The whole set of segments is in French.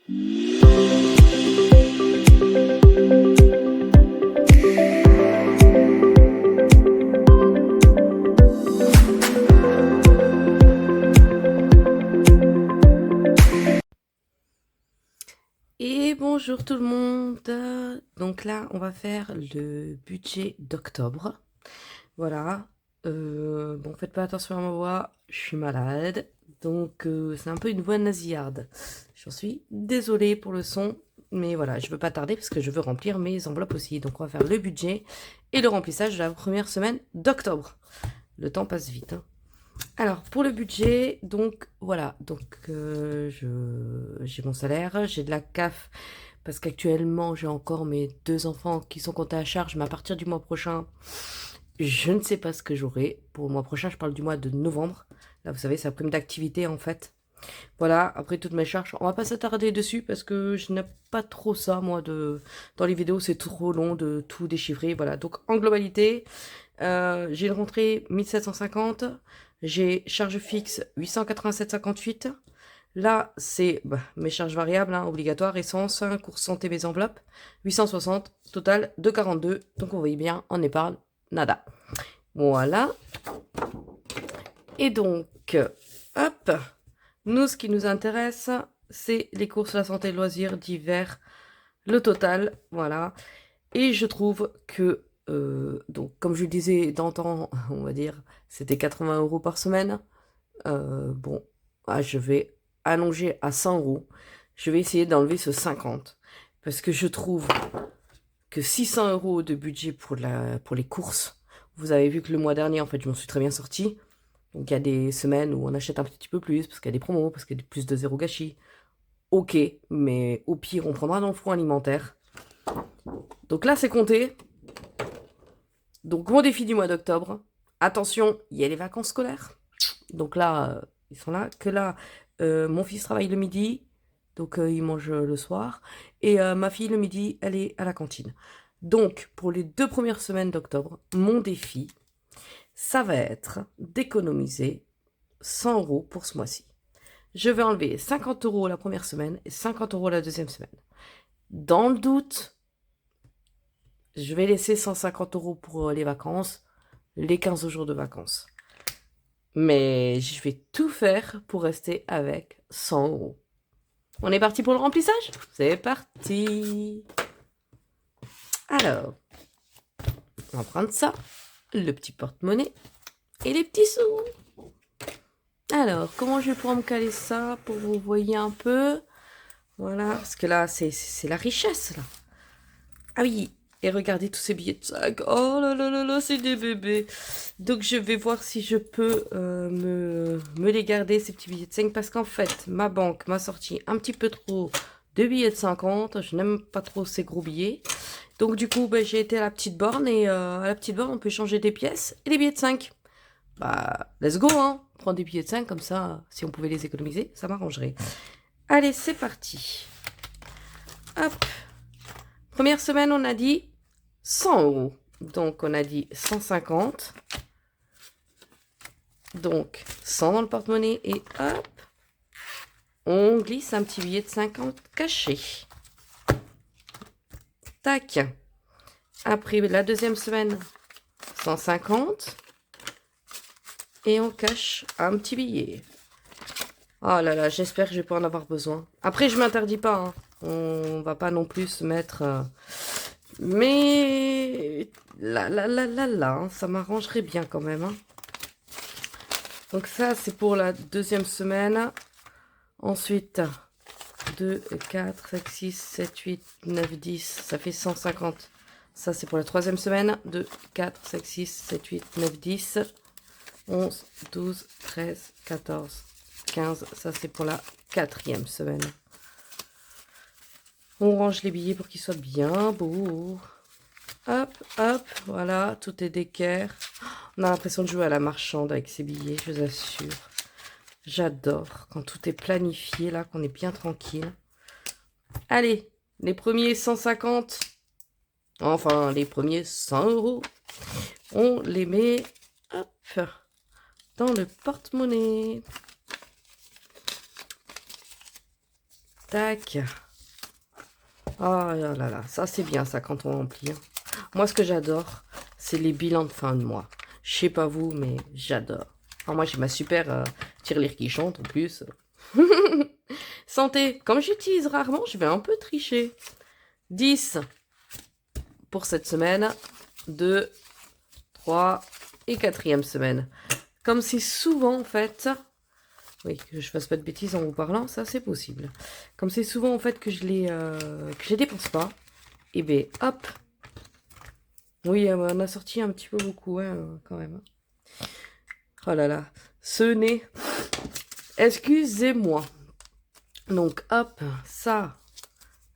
Et bonjour tout le monde. Donc là, on va faire le budget d'octobre. Voilà. Bon, faites pas attention à ma voix, je suis malade. Donc c'est un peu une voix nasillarde. J'en suis désolée pour le son. Mais voilà, je veux pas tarder parce que je veux remplir mes enveloppes aussi. Donc on va faire le budget et le remplissage de la première semaine d'octobre. Le temps passe vite, hein. Alors, pour le budget, donc voilà, donc j'ai mon salaire, j'ai de la CAF, parce qu'actuellement j'ai encore mes 2 enfants qui sont comptés à charge, mais à partir du mois prochain, je ne sais pas ce que j'aurai. Pour le mois prochain, je parle du mois de novembre. Là, vous savez, c'est la prime d'activité en fait. Voilà, après toutes mes charges, on va pas s'attarder dessus parce que je n'aime pas trop ça, moi, dans les vidéos, c'est trop long de tout déchiffrer. Voilà, donc en globalité, j'ai une rentrée 1750, j'ai charges fixes 887,58. Là, c'est mes charges variables, hein, obligatoires, essence, course santé, mes enveloppes, 860, total 242. Donc vous voyez bien, en épargne, nada. Voilà. Et donc, hop, nous, ce qui nous intéresse, c'est les courses, la santé, loisirs, d'hiver, le total, voilà. Et je trouve que, donc, comme je le disais d'antan, on va dire, c'était 80 € par semaine. Bon, je vais allonger à 100 €. Je vais essayer d'enlever ce 50. Parce que je trouve que 600 € de budget pour les courses. Vous avez vu que le mois dernier, en fait, je m'en suis très bien sortie. Donc, il y a des semaines où on achète un petit peu plus, parce qu'il y a des promos, parce qu'il y a plus de zéro gâchis. Ok, mais au pire, on prendra dans le fonds alimentaire. Donc là, c'est compté. Donc, mon défi du mois d'octobre. Attention, il y a les vacances scolaires. Donc là, ils sont là. Que là, mon fils travaille le midi. Donc, il mange le soir. Et ma fille, le midi, elle est à la cantine. Donc, pour les 2 premières semaines d'octobre, mon défi, ça va être d'économiser 100 € pour ce mois-ci. Je vais enlever 50 € la première semaine et 50 € la deuxième semaine. Dans le doute, je vais laisser 150 € pour les vacances, les 15 jours de vacances. Mais je vais tout faire pour rester avec 100 €. On est parti pour le remplissage? C'est parti! Alors, on va prendre ça, le petit porte-monnaie et les petits sous. Alors, comment je vais pouvoir me caler ça pour que vous voyez un peu? Voilà, parce que là, c'est la richesse, là. Ah oui, et regardez tous ces billets de 5. Oh là là là là, c'est des bébés. Donc, je vais voir si je peux me les garder, ces petits billets de 5. Parce qu'en fait, ma banque m'a sorti un petit peu trop de billets de 50. Je n'aime pas trop ces gros billets. Donc, du coup, j'ai été à la petite borne. Et à la petite borne, on peut changer des pièces et les billets de 5. Bah, let's go, hein. Prendre des billets de 5, comme ça, si on pouvait les économiser, ça m'arrangerait. Allez, c'est parti. Hop. Première semaine, on a dit 100 €. Donc, on a dit 150. Donc, 100 dans le porte-monnaie et hop, on glisse un petit billet de 50 caché. Tac. Après, la deuxième semaine, 150. Et on cache un petit billet. Oh là là, j'espère que je vais pas en avoir besoin. Après, je m'interdis pas, hein. On va pas non plus se mettre... Mais là, hein, ça m'arrangerait bien quand même, hein. Donc ça, c'est pour la deuxième semaine. Ensuite, 2, 4, 5, 6, 7, 8, 9, 10. Ça fait 150. Ça, c'est pour la troisième semaine. 2, 4, 5, 6, 7, 8, 9, 10. 11, 12, 13, 14, 15. Ça, c'est pour la quatrième semaine. On range les billets pour qu'ils soient bien beaux. Hop, hop, voilà, tout est d'équerre. On a l'impression de jouer à la marchande avec ces billets, je vous assure. J'adore quand tout est planifié, là, qu'on est bien tranquille. Allez, les premiers 150, enfin, les premiers 100 €, on les met, hop, dans le porte-monnaie. Tac. Oh là là là, ça c'est bien ça quand on remplit. Hein. Moi ce que j'adore, c'est les bilans de fin de mois. Je sais pas vous, mais j'adore. Alors, moi j'ai ma super tirelire qui chante en plus. Santé, comme j'utilise rarement, je vais un peu tricher. 10 pour cette semaine, 2, 3 et 4e semaine. Comme c'est souvent en fait... Oui, que je fasse pas de bêtises en vous parlant, ça c'est possible. Comme c'est souvent en fait que je les dépense pas, et ben hop. Oui, on a sorti un petit peu beaucoup, hein, quand même. Oh là là, ce nez. Excusez-moi. Donc hop, ça,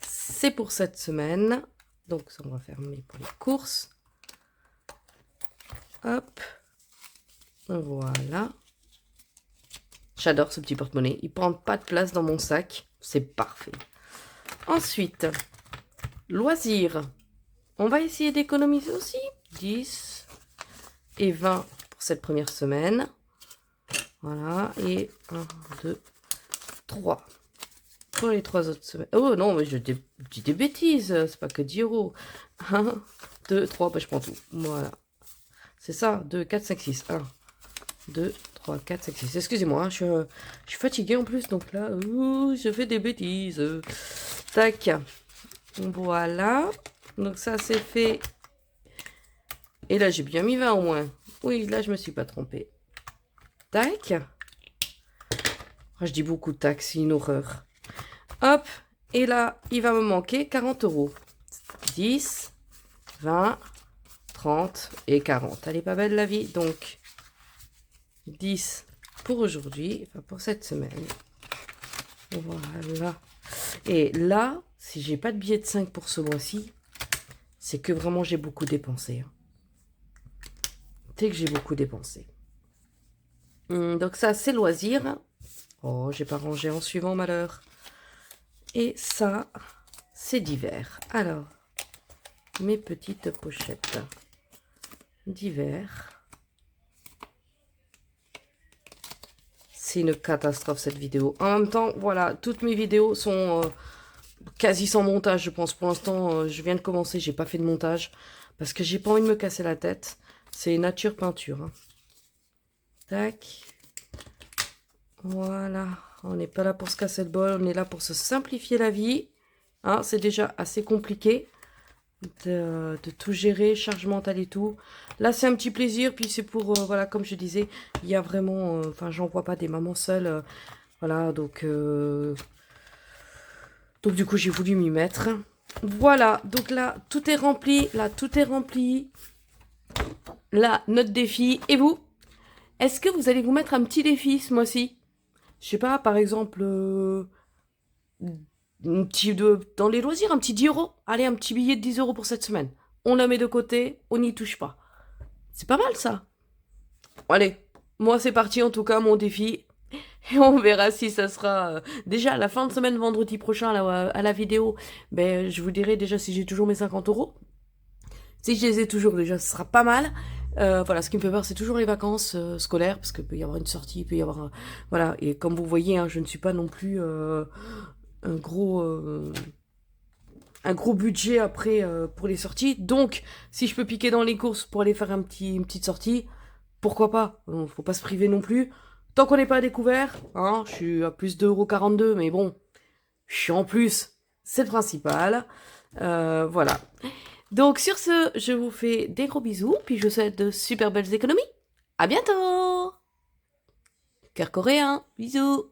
c'est pour cette semaine. Donc ça, on va fermer pour les courses. Hop. Voilà. J'adore ce petit porte-monnaie. Il prend pas de place dans mon sac. C'est parfait. Ensuite, loisirs. On va essayer d'économiser aussi. 10 et 20 pour cette première semaine. Voilà. Et 1, 2, 3. Pour les 3 autres semaines. Oh non, mais je dis des bêtises. C'est pas que 10 euros. 1, 2, 3. Bah, je prends tout. Voilà. C'est ça. 2, 4, 5, 6. 1, 2, 3, 4, 5, 6. Excusez-moi, je suis fatiguée en plus, donc là, je fais des bêtises. Tac. Voilà. Donc ça, c'est fait. Et là, j'ai bien mis 20 au moins. Oui, là, je me suis pas trompée. Tac. Oh, je dis beaucoup de tac, c'est une horreur. Hop. Et là, il va me manquer 40 euros. 10, 20, 30 et 40. Elle est pas belle la vie, donc... 10 pour aujourd'hui, enfin pour cette semaine. Voilà. Et là, si j'ai pas de billet de 5 pour ce mois-ci, c'est que vraiment j'ai beaucoup dépensé. C'est que j'ai beaucoup dépensé. Donc ça, c'est loisir. Oh, j'ai pas rangé en suivant, malheur. Et ça, c'est divers. Alors, mes petites pochettes divers. C'est une catastrophe cette vidéo. En même temps, voilà, toutes mes vidéos sont quasi sans montage, je pense. Pour l'instant, je viens de commencer, j'ai pas fait de montage. Parce que j'ai pas envie de me casser la tête. C'est nature peinture. Hein. Tac. Voilà. On n'est pas là pour se casser le bol, on est là pour se simplifier la vie. Hein, c'est déjà assez compliqué de tout gérer, charge mentale et tout. Là, c'est un petit plaisir, puis c'est pour, voilà, comme je disais, il y a vraiment, enfin, j'en vois pas des mamans seules, voilà, donc du coup, j'ai voulu m'y mettre. Voilà, donc là, tout est rempli, là, tout est rempli. Là, notre défi, et vous? Est-ce que vous allez vous mettre un petit défi ce mois-ci? Je sais pas, par exemple, dans les loisirs, un petit 10 euros. Allez, un petit billet de 10 euros pour cette semaine. On la met de côté, on n'y touche pas. C'est pas mal ça. Allez, moi c'est parti en tout cas, mon défi. Et on verra si ça sera déjà à la fin de semaine, vendredi prochain à la vidéo. Ben, je vous dirai déjà si j'ai toujours mes 50 euros. Si je les ai toujours déjà, ce sera pas mal. Voilà, ce qui me fait peur, c'est toujours les vacances scolaires, parce qu'il peut y avoir une sortie, il peut y avoir... voilà, et comme vous voyez, hein, je ne suis pas non plus un gros budget après pour les sorties. Donc, si je peux piquer dans les courses pour aller faire une petite sortie, pourquoi pas? Faut pas se priver non plus. Tant qu'on n'est pas à découvert, hein, je suis à plus 2,42 €, mais bon, je suis en plus, c'est le principal. Voilà. Donc sur ce, je vous fais des gros bisous, puis je vous souhaite de super belles économies. À bientôt! Cœur coréen, bisous!